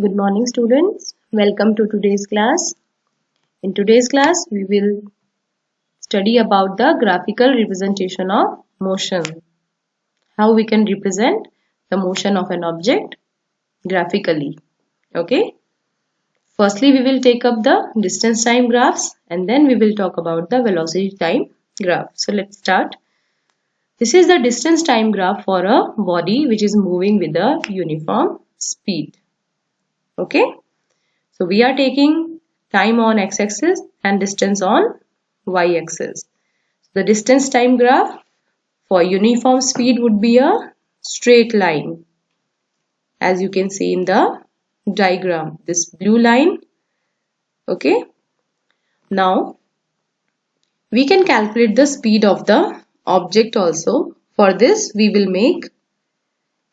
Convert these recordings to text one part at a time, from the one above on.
Good morning, students. Welcome to today's class. In today's class, we will study about the graphical representation of motion. How we can represent the motion of an object graphically. Okay. Firstly, we will take up the distance time graphs and then we will talk about the velocity time graph. So let's start. This is the distance time graph for a body which is moving with a uniform speed. Okay. So we are taking time on x-axis and distance on y-axis. The distance time graph for uniform speed would be a straight line, as you can see in the diagram, this blue line. Okay. Now we can calculate the speed of the object also. For this we will make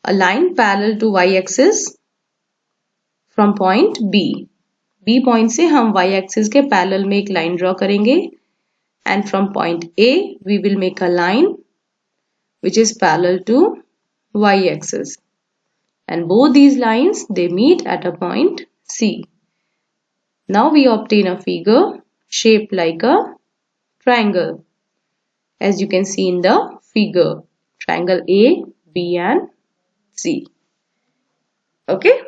a line parallel to y-axis from point B. B point से हम y axis के parallel में एक line draw करेंगे and from point A we will make a line which is parallel to y axis and both these lines they meet at a point C. Now we obtain a figure shaped like a triangle, as you can see in the figure, triangle A, B and C. Okay.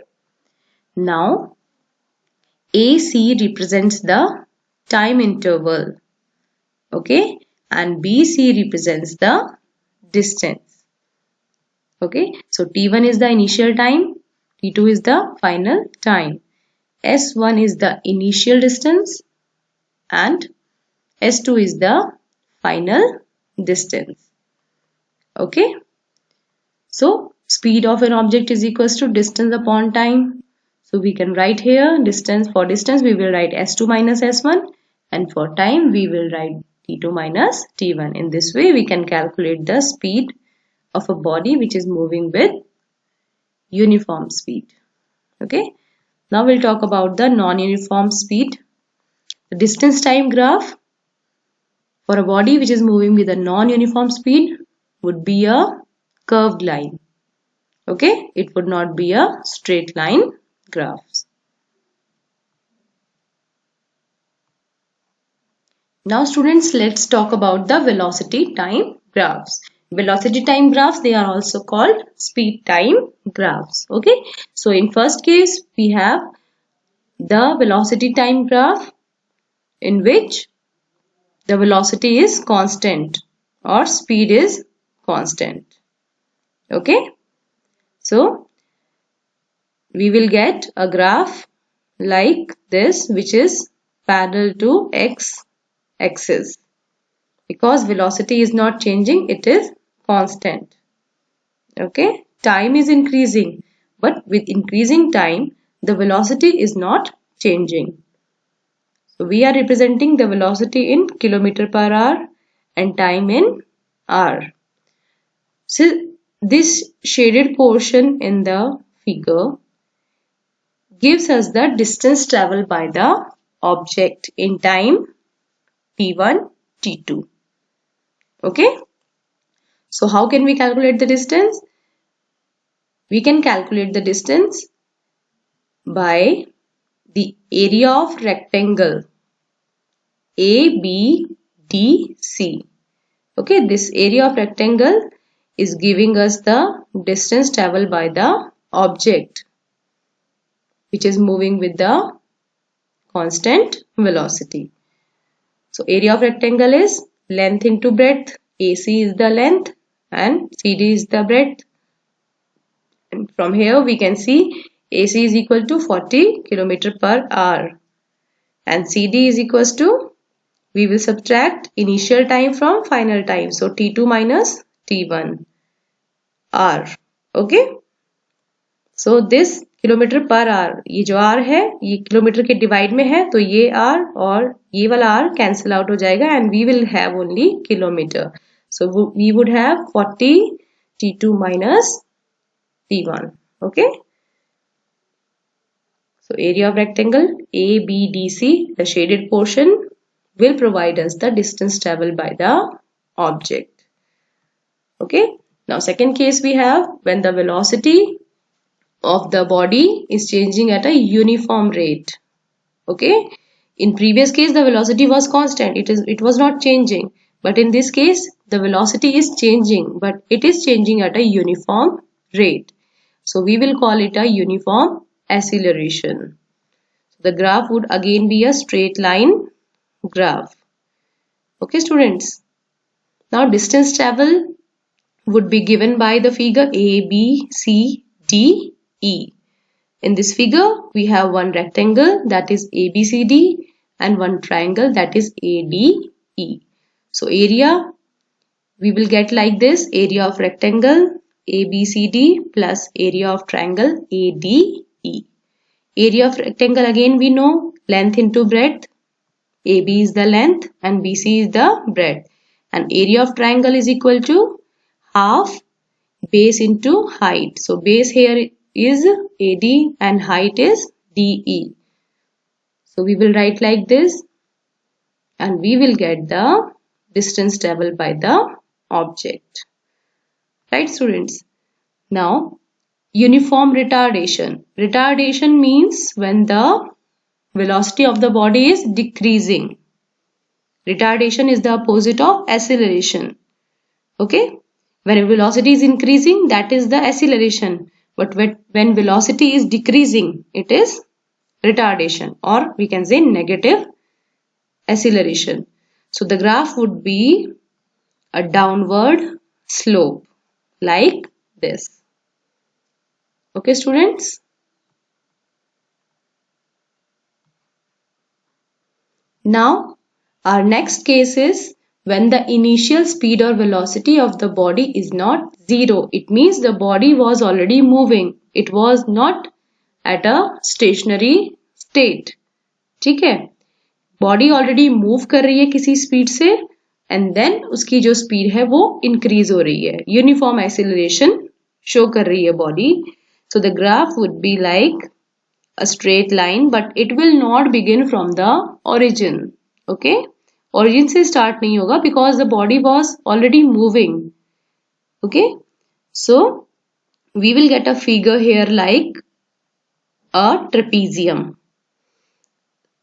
Now AC represents the time interval, okay, and BC represents the distance. Okay, so T1 is the initial time, T2 is the final time, S1 is the initial distance and S2 is the final distance. Okay, so speed of an object is equals to distance upon time. So we can write here distance, for distance we will write S2 minus S1 and for time we will write T2 minus T1. In this way we can calculate the speed of a body which is moving with uniform speed. Okay. Now we'll talk about the non-uniform speed. The distance time graph for a body which is moving with a non-uniform speed would be a curved line. Okay. It would not be a straight line graphs. Now students, let's talk about the velocity time graphs. Velocity time graphs, they are also called speed time graphs. Okay. So in first case we have the velocity time graph in which the velocity is constant or speed is constant. Okay. So we will get a graph like this which is parallel to x axis because velocity is not changing, it is constant. Okay, time is increasing, but with increasing time the velocity is not changing. So we are representing the velocity in kilometer per hour and time in hour. So this shaded portion in the figure gives us the distance traveled by the object in time T1, T2. Okay. So how can we calculate the distance? We can calculate the distance by the area of rectangle ABDC. Okay, this area of rectangle is giving us the distance traveled by the object which is moving with the constant velocity. So area of rectangle is length into breadth. AC is the length and CD is the breadth. And from here we can see AC is equal to 40 km per hour and CD is equals to, we will subtract initial time from final time. So T2 minus T1 R. Okay. So this kilometre per hour, ये जो are है ये kilometre के divide में है तो ये are और ये वाला आर कैंसिल आउट हो जाएगा and we will have only kilometer. So we would have 40 T2 minus T1. Okay. So area of rectangle ABDC, the shaded portion, will provide us the distance traveled by the object. Okay. Now second case we have when the velocity of the body is changing at a uniform rate. Okay, in previous case the velocity was constant, it was not changing, but in this case the velocity is changing, but it is changing at a uniform rate. So we will call it a uniform acceleration. The graph would again be a straight line graph. Okay students, now distance travel would be given by the figure A, B, C, D, E. In this figure, we have one rectangle that is ABCD and one triangle that is ADE. So area we will get like this: area of rectangle ABCD plus area of triangle ADE. Area of rectangle again we know, length into breadth. AB is the length and BC is the breadth. And area of triangle is equal to half base into height. So base here is AD and height is DE. So we will write like this and we will get the distance travelled by the object. Right students? Now uniform retardation. Retardation means when the velocity of the body is decreasing. Retardation is the opposite of acceleration. Okay? When velocity is increasing, that is the acceleration. But when velocity is decreasing, it is retardation, or we can say negative acceleration. So the graph would be a downward slope like this. Okay students? Now our next case is when the initial speed or velocity of the body is not zero. It means the body was already moving. It was not at a stationary state. ठीक है? Body already move कर रही है किसी speed से and then उसकी जो speed है वो increase हो रही है. Uniform acceleration show कर रही है body. So the graph would be like a straight line, but it will not begin from the origin. Okay? Origin से start नहीं होगा because the body was already moving. Okay? So we will get a figure here like a trapezium.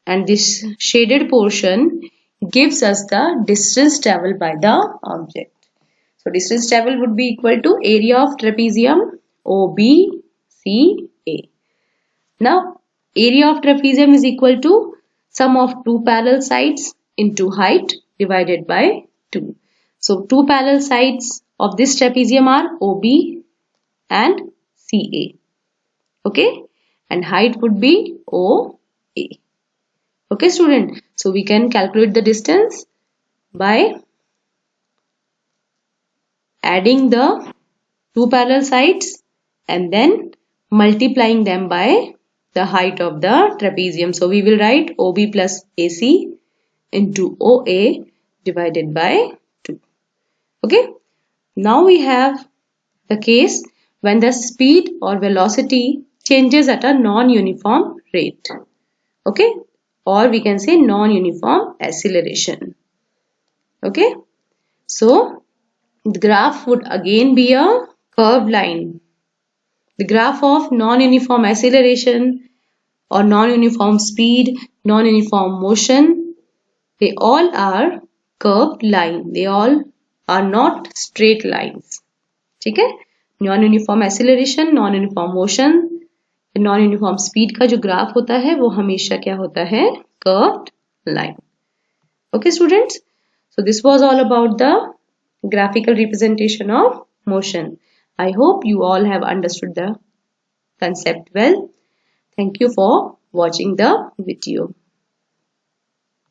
And this shaded portion gives us the distance travelled by the object. So distance travelled would be equal to area of trapezium OBCA. Now area of trapezium is equal to sum of two parallel sides into height divided by 2. So two parallel sides of this trapezium are OB and CA. Okay? And height would be OA. Okay student? So we can calculate the distance by adding the two parallel sides and then multiplying them by the height of the trapezium. So we will write OB plus AC into OA divided by 2. Okay. Now we have the case when the speed or velocity changes at a non-uniform rate. Okay. Or we can say non-uniform acceleration. Okay. So the graph would again be a curved line. The graph of non-uniform acceleration or non-uniform speed, non-uniform motion, they all are curved line. They all are not straight lines. ठीक है? Non-uniform acceleration, non-uniform motion, non-uniform speed का जो graph होता है वो हमेशा क्या होता है? Curved line. Okay students? So this was all about the graphical representation of motion. I hope you all have understood the concept well. Thank you for watching the video.